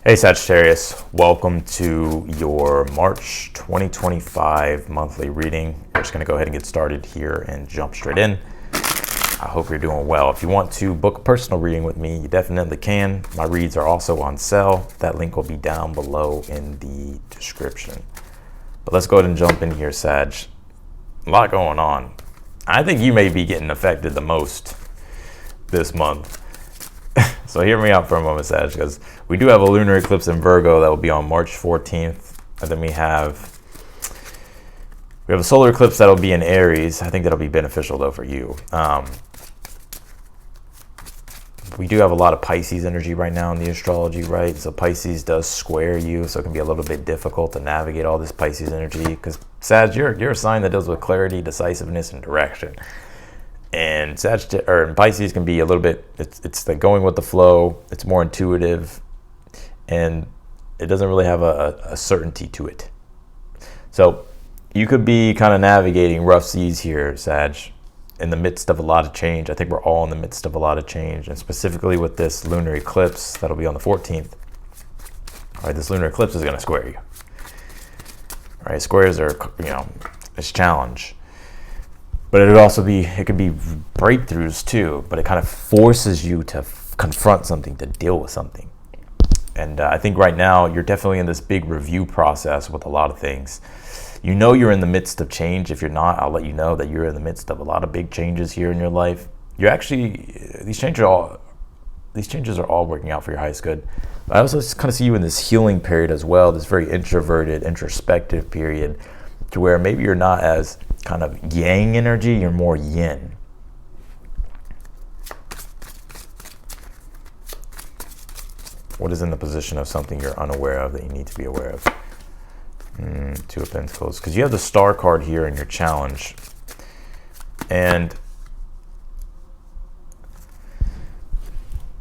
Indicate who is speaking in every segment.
Speaker 1: Hey Sagittarius, welcome to your March 2025 monthly reading. We're just going to go ahead and get started here and jump straight in. I hope you're doing well. If you want to book a personal reading with me, you definitely can. My reads are also on sale. That link will be down below in the description. But let's go ahead and jump in here, Sag. A lot going on. I think you may be getting affected the most this month. So hear me out for a moment, Sag, because we do have a lunar eclipse in Virgo that will be on March 14th. And then we have a solar eclipse that'll be in Aries. I think that'll be beneficial though for you. We do have a lot of Pisces energy right now in the astrology, right? So Pisces does square you, so it can be a little bit difficult to navigate all this Pisces energy. Because Sag, you're a sign that deals with clarity, decisiveness, and direction. And Pisces can be a little bit, it's like going with the flow. It's more intuitive, and it doesn't really have a certainty to it. So you could be kind of navigating rough seas here, Sag, in the midst of a lot of change. I think we're all in the midst of a lot of change, and specifically with this lunar eclipse that'll be on the 14th. All right, this lunar eclipse is going to square you. All right, squares are, it's challenge. But it could be breakthroughs too, but it kind of forces you to confront something, to deal with something. And I think right now you're definitely in this big review process with a lot of things. You know you're in the midst of change. If you're not, I'll let you know that you're in the midst of a lot of big changes here in your life. These changes are all working out for your highest good. But I also just kind of see you in this healing period as well, this very introverted, introspective period, to where maybe you're not as kind of yang energy, you're more yin. What is in the position of something you're unaware of that you need to be aware of? Two of Pentacles. Because you have the Star card here in your challenge. And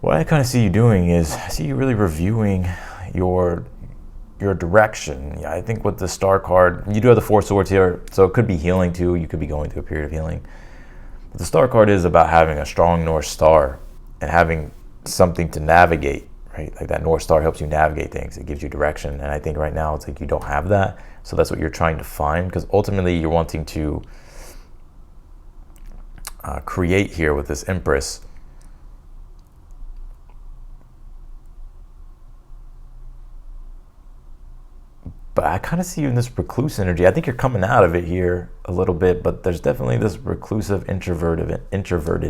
Speaker 1: what I kind of see you doing is, I see you really reviewing your direction. Yeah, I think with the Star card, you do have the Four Swords here, so it could be healing too. You could be going through a period of healing. But the Star card is about having a strong North Star and having something to navigate, right? Like that North Star helps you navigate things. It gives you direction. And I think right now it's like you don't have that. So that's what you're trying to find, because ultimately you're wanting to create here with this Empress. But I kind of see you in this recluse energy. I think you're coming out of it here a little bit, but there's definitely this reclusive, introverted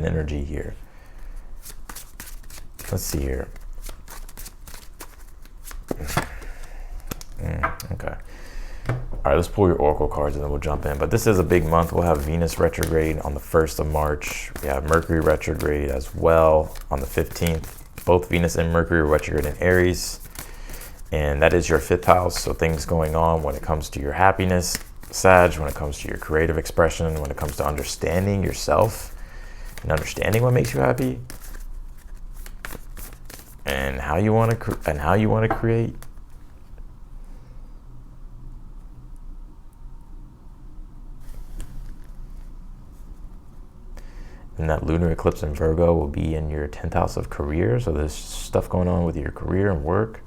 Speaker 1: energy here. Let's see here. Okay. All right, let's pull your oracle cards and then we'll jump in. But this is a big month. We'll have Venus retrograde on the 1st of March. We have Mercury retrograde as well on the 15th. Both Venus and Mercury retrograde in Aries. And that is your 5th house, so things going on when it comes to your happiness, Sag, when it comes to your creative expression, when it comes to understanding yourself and understanding what makes you happy and how you want to create. And that lunar eclipse in Virgo will be in your 10th house of career, so there's stuff going on with your career and work.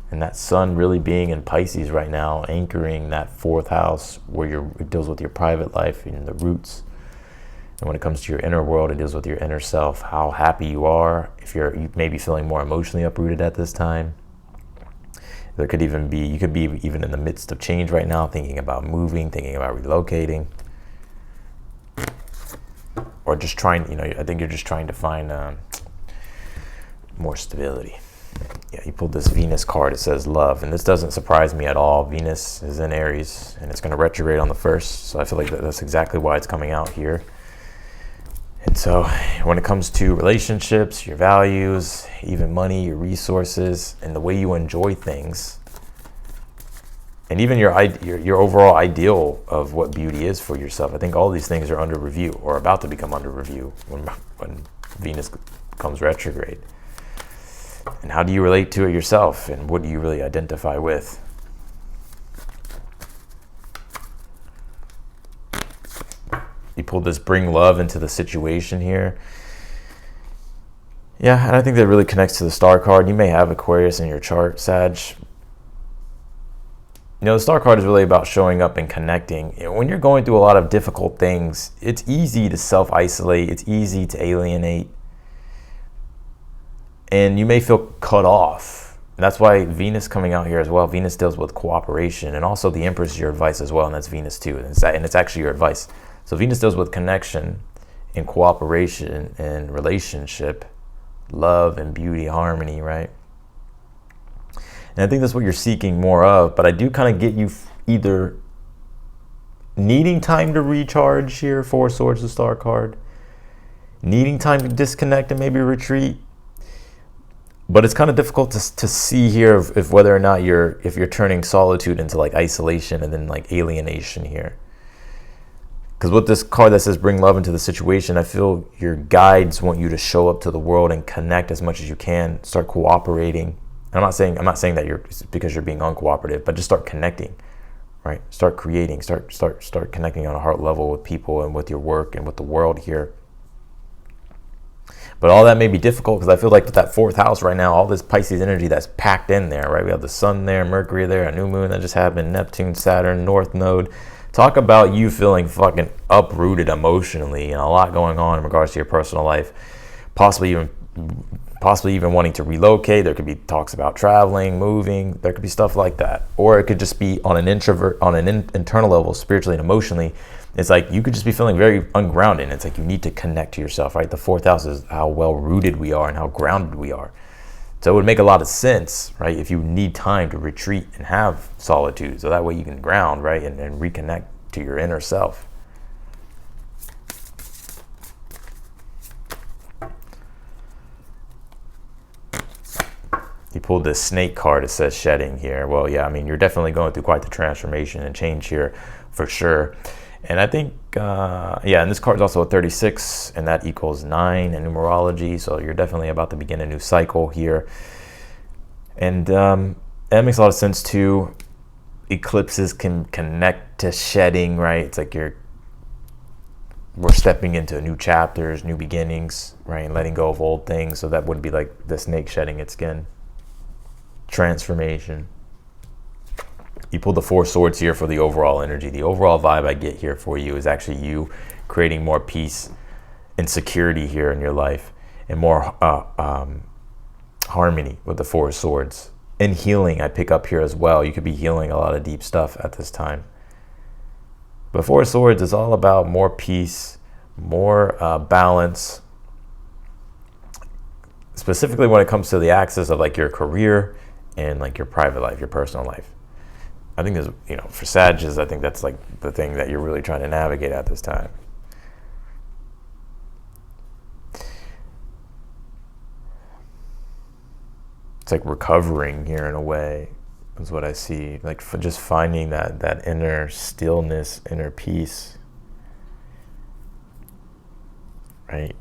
Speaker 1: And that sun really being in Pisces right now, anchoring that 4th house where it deals with your private life and the roots. And when it comes to your inner world, it deals with your inner self, how happy you are. If you may be feeling more emotionally uprooted at this time. You could be even in the midst of change right now, thinking about moving, thinking about relocating. Or just trying, I think you're just trying to find more stability. Yeah, you pulled this Venus card. It says love, and this doesn't surprise me at all. Venus is in Aries, and it's going to retrograde on the 1st, so I feel like that's exactly why it's coming out here. And so when it comes to relationships, your values, even money, your resources, and the way you enjoy things, and even your overall ideal of what beauty is for yourself, I think all these things are under review or about to become under review when Venus comes retrograde. And how do you relate to it yourself? And what do you really identify with? You pulled this bring love into the situation here. Yeah, and I think that really connects to the star card. You may have Aquarius in your chart, Sag. The star card is really about showing up and connecting. When you're going through a lot of difficult things, it's easy to self-isolate. It's easy to alienate. And you may feel cut off. And that's why Venus coming out here as well. Venus deals with cooperation. And also the Empress is your advice as well. And that's Venus too. And it's actually your advice. So Venus deals with connection and cooperation and relationship, love and beauty, harmony, right? And I think that's what you're seeking more of, but I do kind of get you either needing time to recharge here, Four Swords, the star card, needing time to disconnect and maybe retreat. But it's kind of difficult to see here if whether or not if you're turning solitude into like isolation and then like alienation here. Because with this card that says bring love into the situation, I feel your guides want you to show up to the world and connect as much as you can, start cooperating. And I'm not saying that it's because you're being uncooperative, but just start connecting, right? Start creating, start connecting on a heart level with people and with your work and with the world here. But all that may be difficult because I feel like with that fourth house right now, all this Pisces energy that's packed in there, right? We have the sun there, Mercury there, a new moon that just happened, Neptune, Saturn, North Node. Talk about you feeling fucking uprooted emotionally and a lot going on in regards to your personal life. Possibly even wanting to relocate. There could be talks about traveling, moving. There could be stuff like that. Or it could just be on an internal level, spiritually and emotionally. It's like you could just be feeling very ungrounded. It's like you need to connect to yourself, right? The fourth house is how well rooted we are and how grounded we are. So it would make a lot of sense, right? If you need time to retreat and have solitude. So that way you can ground, right? And reconnect to your inner self. He pulled this snake card. It says shedding here. Well, yeah, I mean, you're definitely going through quite the transformation and change here for sure. And I think, and this card is also a 36, and that equals 9 in numerology. So you're definitely about to begin a new cycle here. And that makes a lot of sense too. Eclipses can connect to shedding, right? It's like we're stepping into new chapters, new beginnings, right? And letting go of old things. So that would be like the snake shedding its skin. Transformation. You pulled the Four Swords here for the overall energy. The overall vibe I get here for you is actually you creating more peace and security here in your life and more harmony with the Four Swords. And healing I pick up here as well. You could be healing a lot of deep stuff at this time. But Four Swords is all about more peace, more balance, specifically when it comes to the axis of like your career and like your private life, your personal life. I think there's, for Sagittarius, I think that's like the thing that you're really trying to navigate at this time. It's like recovering here in a way is what I see. Like just finding that inner stillness, inner peace, right?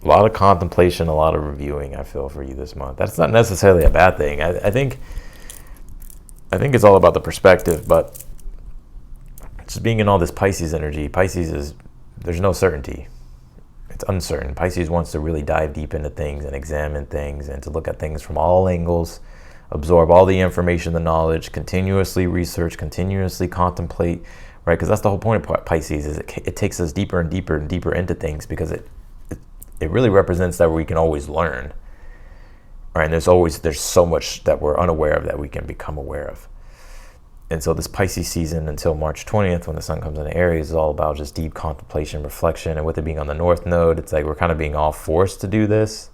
Speaker 1: A lot of contemplation, a lot of reviewing, I feel, for you this month. That's not necessarily a bad thing. I think it's all about the perspective, but just being in all this Pisces energy, there's no certainty. It's uncertain. Pisces wants to really dive deep into things and examine things and to look at things from all angles, absorb all the information, the knowledge, continuously research, continuously contemplate, right? Because that's the whole point of Pisces is it takes us deeper and deeper and deeper into things because it really represents that we can always learn. Right? And there's so much that we're unaware of that we can become aware of. And so this Pisces season until March 20th, when the sun comes into Aries, is all about just deep contemplation, reflection. And with it being on the North Node, it's like we're kind of being all forced to do this.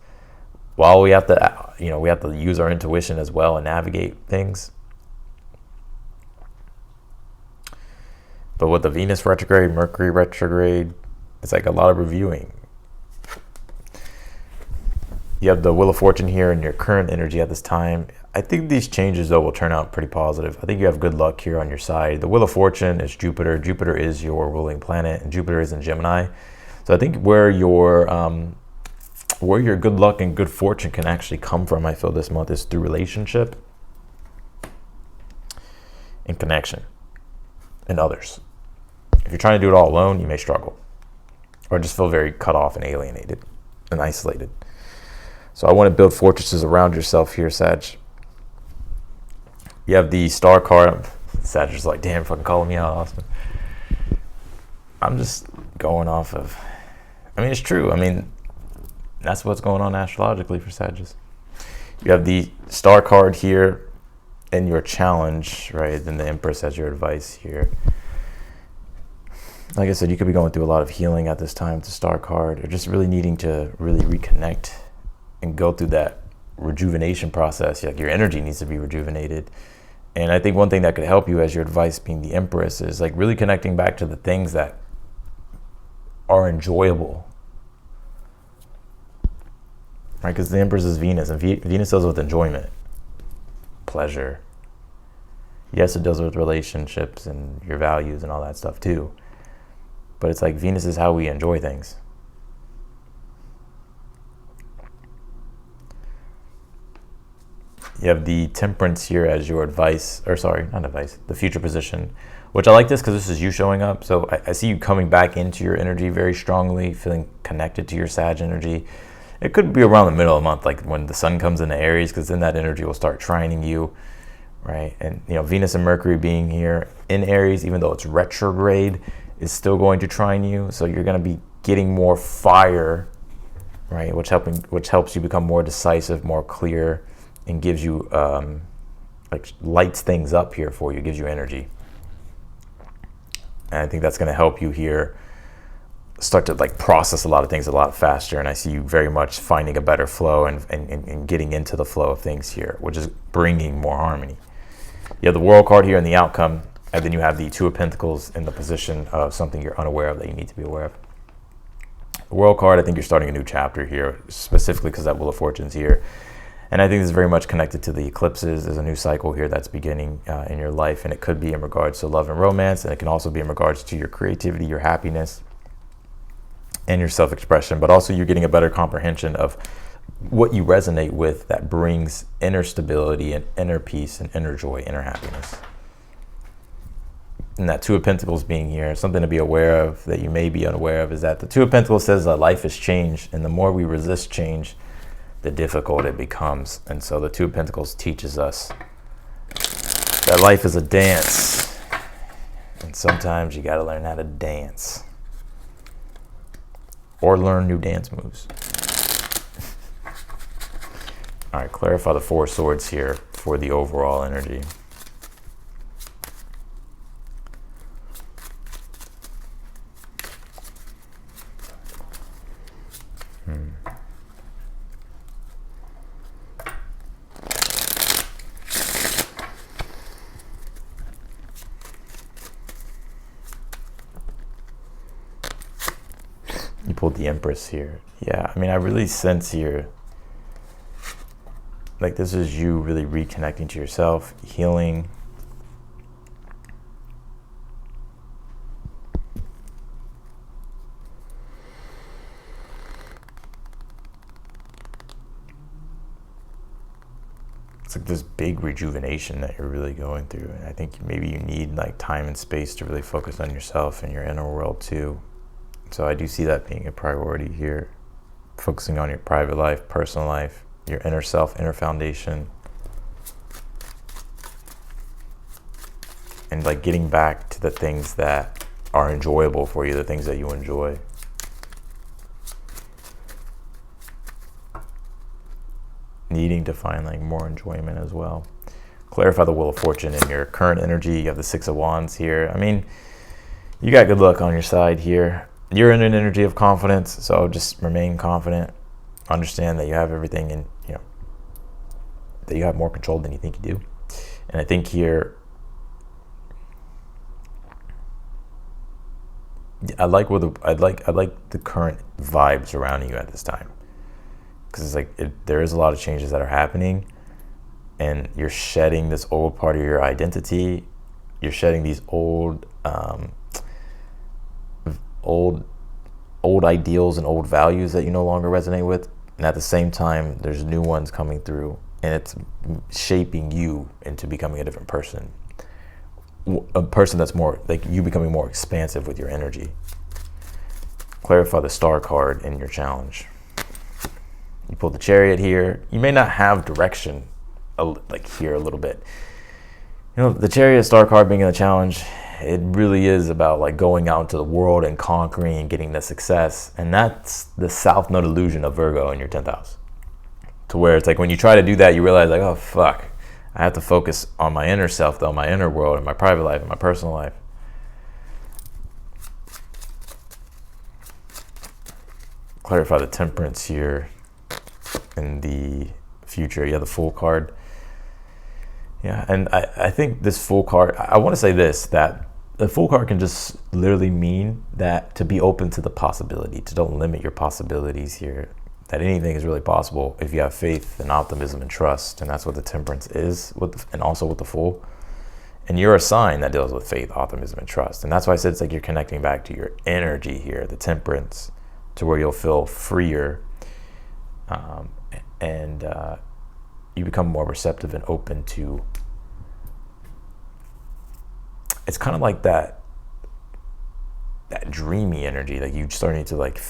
Speaker 1: While we have to, we have to use our intuition as well and navigate things. But with the Venus retrograde, Mercury retrograde, it's like a lot of reviewing. You have the Wheel of Fortune here in your current energy at this time. I think these changes, though, will turn out pretty positive. I think you have good luck here on your side. The Wheel of Fortune is Jupiter. Jupiter is your ruling planet, and Jupiter is in Gemini. So I think where your good luck and good fortune can actually come from, I feel, this month is through relationship and connection and others. If you're trying to do it all alone, you may struggle or just feel very cut off and alienated. and isolated. So I want to build fortresses around yourself here, Sag. You have the star card. Sag is like, damn, fucking calling me out, Austin. I'm just going off of, I mean, it's true. I mean, that's what's going on astrologically for Sagittarius. You have the star card here in your challenge, right? Then the Empress has your advice here. Like I said, you could be going through a lot of healing at this time with the star card, or just really needing to really reconnect and go through that rejuvenation process. Like your energy needs to be rejuvenated. And I think one thing that could help you, as your advice being the Empress, is like really connecting back to the things that are enjoyable, right? Because the Empress is Venus, and Venus deals with enjoyment, pleasure. Yes, it deals with relationships and your values and all that stuff too. But it's like Venus is how we enjoy things. You have the Temperance here as your advice, or sorry, not advice, the future position, which I like this because this is you showing up. So I see you coming back into your energy very strongly, feeling connected to your Sag energy. It could be around the middle of the month, like when the sun comes into Aries, because then that energy will start trining you, right? And you know, Venus and Mercury being here in Aries, even though it's retrograde, is still going to trine you. So you're going to be getting more fire, right? Which helps you become more decisive, more clear, and gives you like lights things up here for you, gives you energy. And I think that's going to help you here start to like process a lot of things a lot faster. And I see you very much finding a better flow and getting into the flow of things here, which is bringing more harmony. You have the World card here in the outcome, and then you have the Two of Pentacles in the position of something you're unaware of that you need to be aware of. The World card, I think you're starting a new chapter here, specifically because that Wheel of Fortune's here. And I think this is very much connected to the eclipses. There's a new cycle here that's beginning in your life, and it could be in regards to love and romance, and it can also be in regards to your creativity, your happiness, and your self-expression, but also you're getting a better comprehension of what you resonate with that brings inner stability and inner peace and inner joy, inner happiness. And that Two of Pentacles being here, something to be aware of that you may be unaware of, is that the Two of Pentacles says that life is change, and the more we resist change, the difficult it becomes. And so the Two of Pentacles teaches us that life is a dance, and sometimes you got to learn how to dance or learn new dance moves. All right, clarify the Four of Swords here for the overall energy. You pulled the Empress here. Yeah, I mean, I really sense here, like this is you really reconnecting to yourself, healing. It's like this big rejuvenation that you're really going through. And I think maybe you need like time and space to really focus on yourself and your inner world too. So I do see that being a priority here, focusing on your private life, personal life, your inner self, inner foundation, and like getting back to the things that are enjoyable for you, the things that you enjoy. Needing to find like more enjoyment as well. Clarify the Wheel of Fortune in your current energy. You have the Six of Wands here. I mean, you got good luck on your side here. You're in an energy of confidence, so just remain confident. Understand that you have everything, and you know that you have more control than you think you do. And I think here, I like the current vibes surrounding you at this time, because it's like there is a lot of changes that are happening, and you're shedding this old part of your identity. You're shedding these old ideals and old values that you no longer resonate with, and at the same time there's new ones coming through, and it's shaping you into becoming a different person, a person that's more like you, becoming more expansive with your energy. Clarify the Star card in your challenge. You pulled the Chariot here. You may not have direction, like here a little bit. You know, the Chariot star card being in the challenge, it really is about like going out into the world and conquering and getting the success. And that's the South Node illusion of Virgo in your 10th house. To where it's like when you try to do that, you realize like, oh, fuck. I have to focus on my inner self, though, my inner world, and my private life, and my personal life. Clarify the Temperance here in the future. Yeah, the Fool card. Yeah, and I think this Fool card, I want to say this, that the Fool card can just literally mean that to be open to the possibility, to don't limit your possibilities here, that anything is really possible if you have faith and optimism and trust, and that's what the Temperance is, and also with the Fool. And you're a sign that deals with faith, optimism, and trust. And that's why I said it's like you're connecting back to your energy here, the Temperance, to where you'll feel freer, and you become more receptive and open to. It's kind of like that dreamy energy, like you starting to like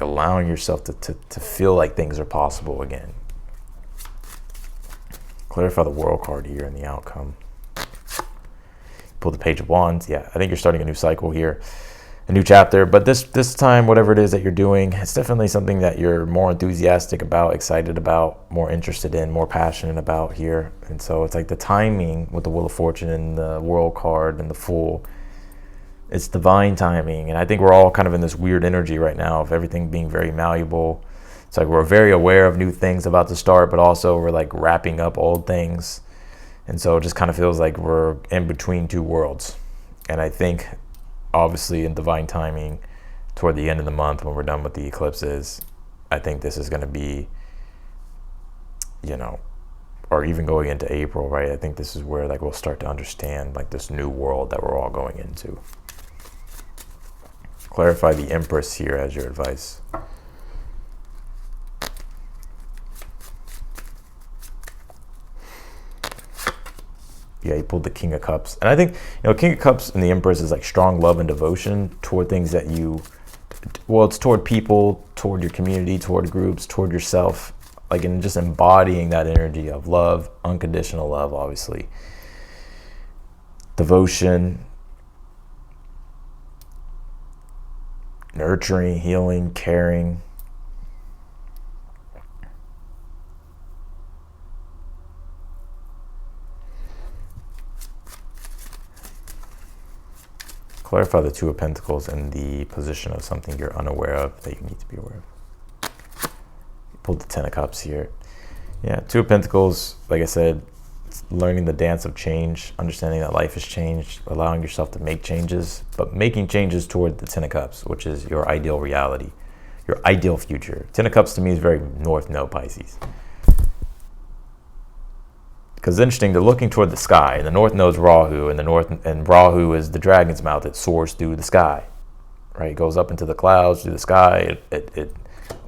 Speaker 1: allowing yourself to feel like things are possible again. Clarify the World card here in the outcome. Pull the Page of Wands. Yeah, I think you're starting a new cycle here, a new chapter. But this time, whatever it is that you're doing, it's definitely something that you're more enthusiastic about, excited about, more interested in, more passionate about here. And so it's like the timing with the Wheel of Fortune and the World card and the Fool. It's divine timing. And I think we're all kind of in this weird energy right now of everything being very malleable. It's like we're very aware of new things about to start, but also we're like wrapping up old things. And so it just kind of feels like we're in between two worlds. And I think obviously in divine timing toward the end of the month when we're done with the eclipses, I think this is going to be, you know, or even going into April, right? I think this is where like we'll start to understand like this new world that we're all going into. Clarify the Empress here as your advice. Yeah, he pulled the King of Cups. And I think, you know, King of Cups and the Empress is like strong love and devotion toward things that you, well, it's toward people, toward your community, toward groups, toward yourself, like in just embodying that energy of love, unconditional love, obviously. Devotion, nurturing, healing, caring. Clarify the Two of Pentacles in the position of something you're unaware of that you need to be aware of. Pull the Ten of Cups here. Yeah, Two of Pentacles, like I said, it's learning the dance of change, understanding that life has changed, allowing yourself to make changes, but making changes toward the Ten of Cups, which is your ideal reality, your ideal future. Ten of Cups to me is very North Node Pisces. Because it's interesting, they're looking toward the sky, and the North Node's Rahu, and Rahu is the dragon's mouth. It soars through the sky, right? It goes up into the clouds, through the sky. It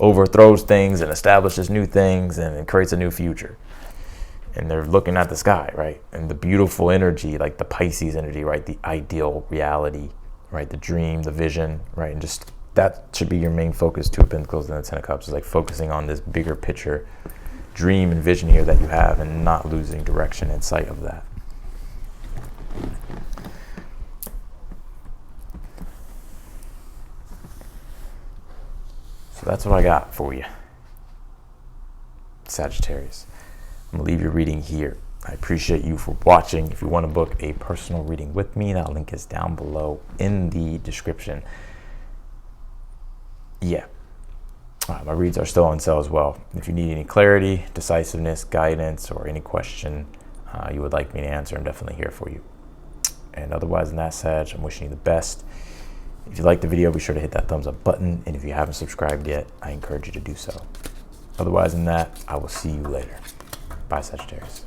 Speaker 1: overthrows things and establishes new things, and it creates a new future. And they're looking at the sky, right? And the beautiful energy, like the Pisces energy, right? The ideal reality, right? The dream, the vision, right? And just that should be your main focus. Two of Pentacles and the Ten of Cups is like focusing on this bigger picture, dream and vision here that you have, and not losing direction in sight of that. So that's what I got for you, Sagittarius. I'm gonna leave your reading here. I appreciate you for watching. If you want to book a personal reading with me, that link is down below in the description. Yeah. My reads are still on sale as well. If you need any clarity, decisiveness, guidance, or any question you would like me to answer, I'm definitely here for you. And otherwise than that, Sag, I'm wishing you the best. If you liked the video, be sure to hit that thumbs up button. And if you haven't subscribed yet, I encourage you to do so. Otherwise than that, I will see you later. Bye, Sagittarius.